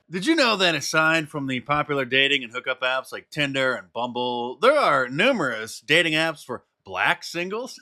Did you know that aside from the popular dating and hookup apps like Tinder and Bumble, there are numerous dating apps for black singles?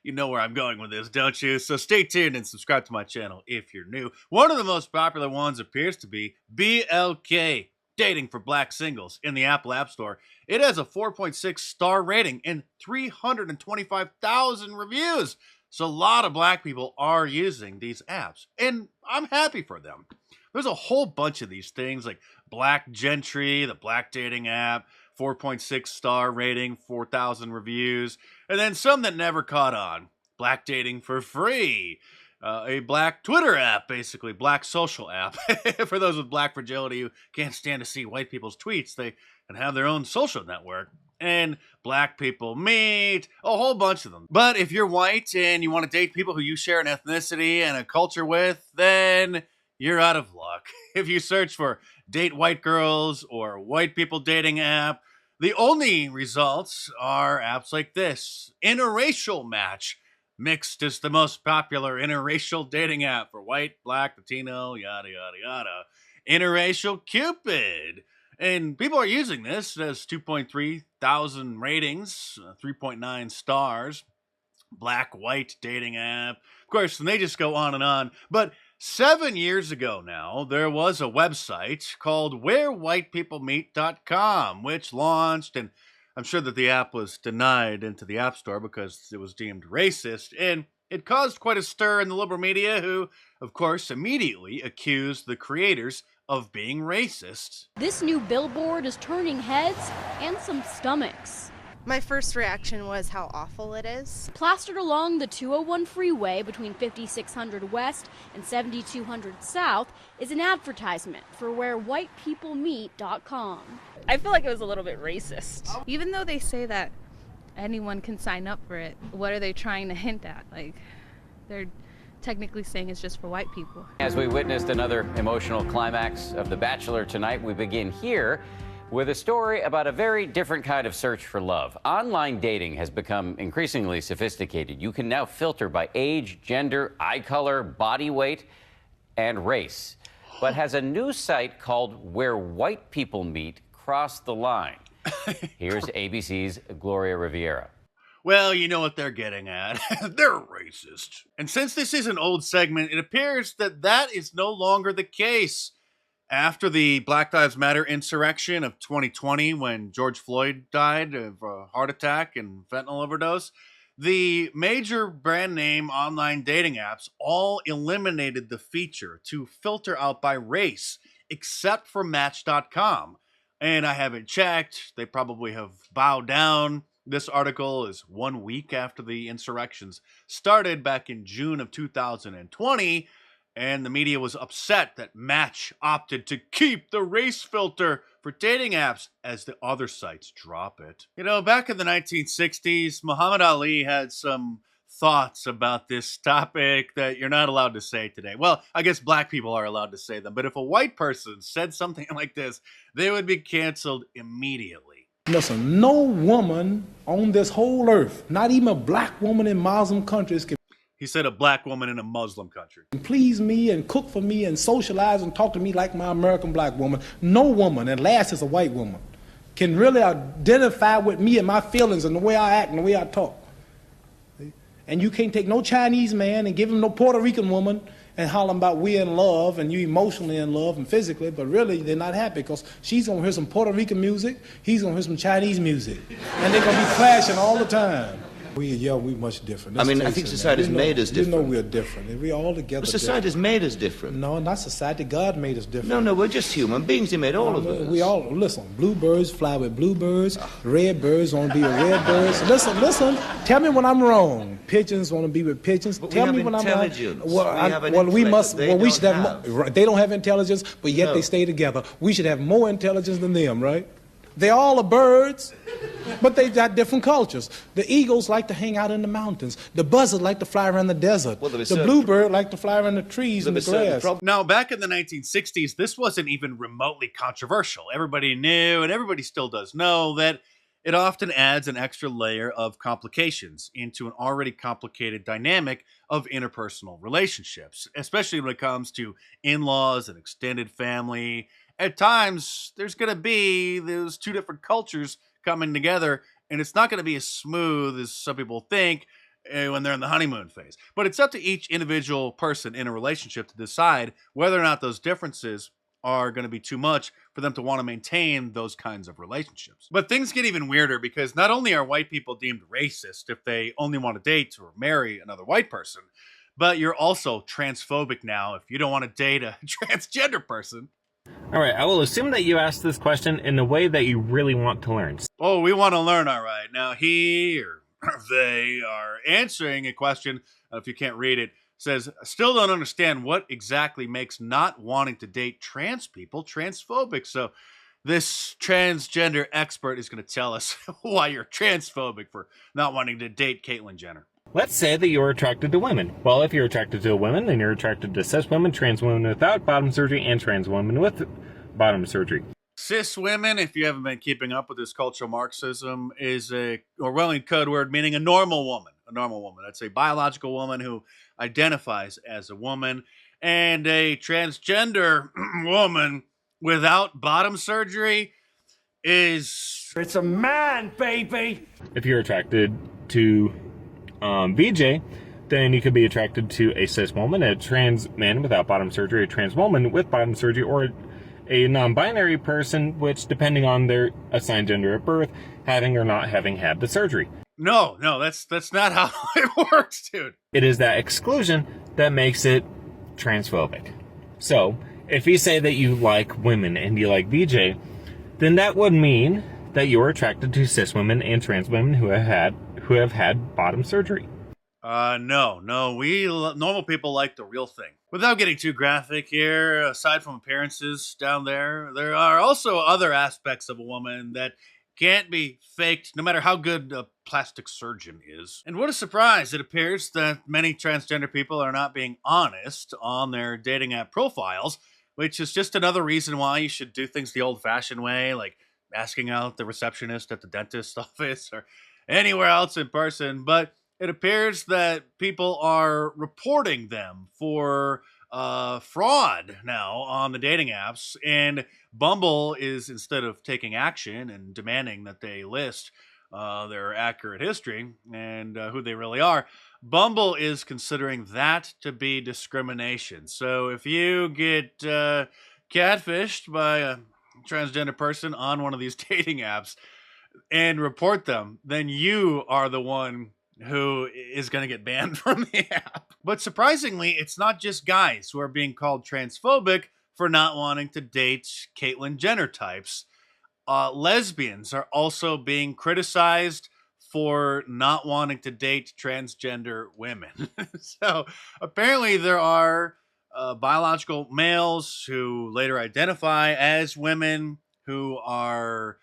You know where I'm going with this, don't you? So stay tuned and subscribe to my channel if you're new. One of the most popular ones appears to be BLK, Dating for Black Singles, in the Apple App Store. It has a 4.6 star rating and 325,000 reviews. So a lot of black people are using these apps, and I'm happy for them. There's a whole bunch of these things like Black Gentry, the black dating app, 4.6 star rating, 4,000 reviews, and then some that never caught on. Black Dating for Free, a black Twitter app, basically, black social app. For those with black fragility who can't stand to see white people's tweets, they can have their own social network. And Black People Meet, a whole bunch of them. But if you're white and you want to date people who you share an ethnicity and a culture with, then you're out of luck. If you search for Date White Girls or White People Dating app, the only results are apps like this. Interracial Match. Mixed is the most popular interracial dating app for white, black, Latino, yada, yada, yada. Interracial Cupid. And people are using this. It has 2.3 thousand ratings, 3.9 stars. Black-white dating app. Of course, and they just go on and on. But 7 years ago now, there was a website called wherewhitepeoplemeet.com, which launched, and I'm sure that the app was denied into the App Store because it was deemed racist, and it caused quite a stir in the liberal media, who, of course, immediately accused the creators of being racist. This new billboard is turning heads and some stomachs. My first reaction was how awful it is. Plastered along the 201 freeway between 5600 West and 7200 South is an advertisement for wherewhitepeoplemeet.com. I feel like it was a little bit racist. Even though they say that anyone can sign up for it, what are they trying to hint at? Like, they're technically saying it's just for white people. As we witnessed another emotional climax of The Bachelor tonight, we begin here with a story about a very different kind of search for love. Online dating has become increasingly sophisticated. You can now filter by age, gender, eye color, body weight, and race. But has a new site called Where White People Meet crossed the line? Here's ABC's Gloria Riviera. Well, you know what they're getting at. They're racist. And since this is an old segment, it appears that that is no longer the case. After the Black Lives Matter insurrection of 2020, when George Floyd died of a heart attack and fentanyl overdose, the major brand name online dating apps all eliminated the feature to filter out by race, except for Match.com. And I haven't checked. They probably have bowed down. This article is 1 week after the insurrections started back in June of 2020. And the media was upset that Match opted to keep the race filter for dating apps as the other sites drop it. You know, back in the 1960s, Muhammad Ali had some thoughts about this topic that you're not allowed to say today. Well, I guess black people are allowed to say them, but if a white person said something like this, they would be canceled immediately. Listen, no woman on this whole earth, not even a black woman in Muslim countries, can He said a black woman in a Muslim country. please me and cook for me and socialize and talk to me like my American black woman. No woman, and last is a white woman, can really identify with me and my feelings and the way I act and the way I talk. And you can't take no Chinese man and give him no Puerto Rican woman and holler about we're in love and you emotionally in love and physically, but really they're not happy because she's going to hear some Puerto Rican music, he's going to hear some Chinese music, and they're going to be clashing all the time. We much different. I mean, I think society's made us different. You know we're different. We all together. But society's made us different. No, not society. God made us different. No, we're just human beings. He made all of us. We all, listen, bluebirds fly with bluebirds, red birds want to be with red birds. Listen, tell me when I'm wrong. Pigeons want to be with pigeons. But tell we me have when intelligence. I'm wrong. We should have. They don't have intelligence, but yet they stay together. We should have more intelligence than them, right? They all are birds, but they got different cultures. The eagles like to hang out in the mountains. The buzzard like to fly around the desert. Well, the bluebird like to fly around the trees and the grass. Now, back in the 1960s, this wasn't even remotely controversial. Everybody knew, and everybody still does know, that it often adds an extra layer of complications into an already complicated dynamic of interpersonal relationships, especially when it comes to in-laws and extended family. At times, there's going to be those two different cultures coming together, and it's not going to be as smooth as some people think when they're in the honeymoon phase. But it's up to each individual person in a relationship to decide whether or not those differences are going to be too much for them to want to maintain those kinds of relationships. But things get even weirder because not only are white people deemed racist if they only want to date or marry another white person, but you're also transphobic now if you don't want to date a transgender person. All right, I will assume that you asked this question in the way that you really want to learn. Oh, we want to learn, all right. Now, he or they are answering a question, if you can't read it, says, still don't understand what exactly makes not wanting to date trans people transphobic. So this transgender expert is going to tell us why you're transphobic for not wanting to date Caitlyn Jenner. Let's say that you're attracted to women. Well, if you're attracted to women, then you're attracted to cis women, trans women without bottom surgery, and trans women with bottom surgery. Cis women, if you haven't been keeping up with this cultural Marxism, is a Orwellian code word meaning a normal woman. A normal woman. That's a biological woman who identifies as a woman. And a transgender woman without bottom surgery is... It's a man, baby! If you're attracted to VJ, then you could be attracted to a cis woman, a trans man without bottom surgery, a trans woman with bottom surgery, or a non-binary person, which, depending on their assigned gender at birth, having or not having had the surgery. No, that's not how it works, dude. It is that exclusion that makes it transphobic. So, if you say that you like women and you like VJ, then that would mean that you're attracted to cis women and trans women who have had bottom surgery. No. We normal people like the real thing. Without getting too graphic here, aside from appearances down there are also other aspects of a woman that can't be faked no matter how good a plastic surgeon is. And what a surprise, it appears that many transgender people are not being honest on their dating app profiles, which is just another reason why you should do things the old-fashioned way, like asking out the receptionist at the dentist's office or anywhere else in person. But it appears that people are reporting them for fraud now on the dating apps, and Bumble is, instead of taking action and demanding that they list their accurate history and who they really are, Bumble is considering that to be discrimination. So if you get catfished by a transgender person on one of these dating apps and report them, then you are the one who is going to get banned from the app. But surprisingly, it's not just guys who are being called transphobic for not wanting to date Caitlyn Jenner types. Lesbians are also being criticized for not wanting to date transgender women. So apparently there are biological males who later identify as women who are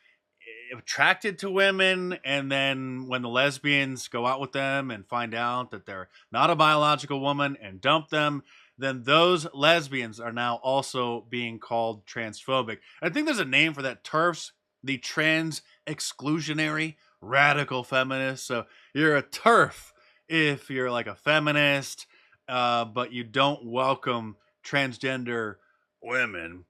attracted to women, and then when the lesbians go out with them and find out that they're not a biological woman and dump them, then those lesbians are now also being called transphobic. I think there's a name for that, TERFs, the trans exclusionary radical feminist. So you're a TERF if you're like a feminist, but you don't welcome transgender women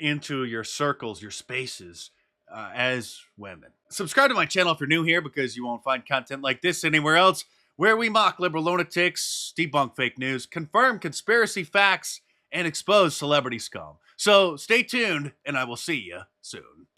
into your circles, your spaces, as women. Subscribe to my channel if you're new here, because you won't find content like this anywhere else, where we mock liberal lunatics, debunk fake news, confirm conspiracy facts, and expose celebrity scum. So stay tuned, and I will see you soon.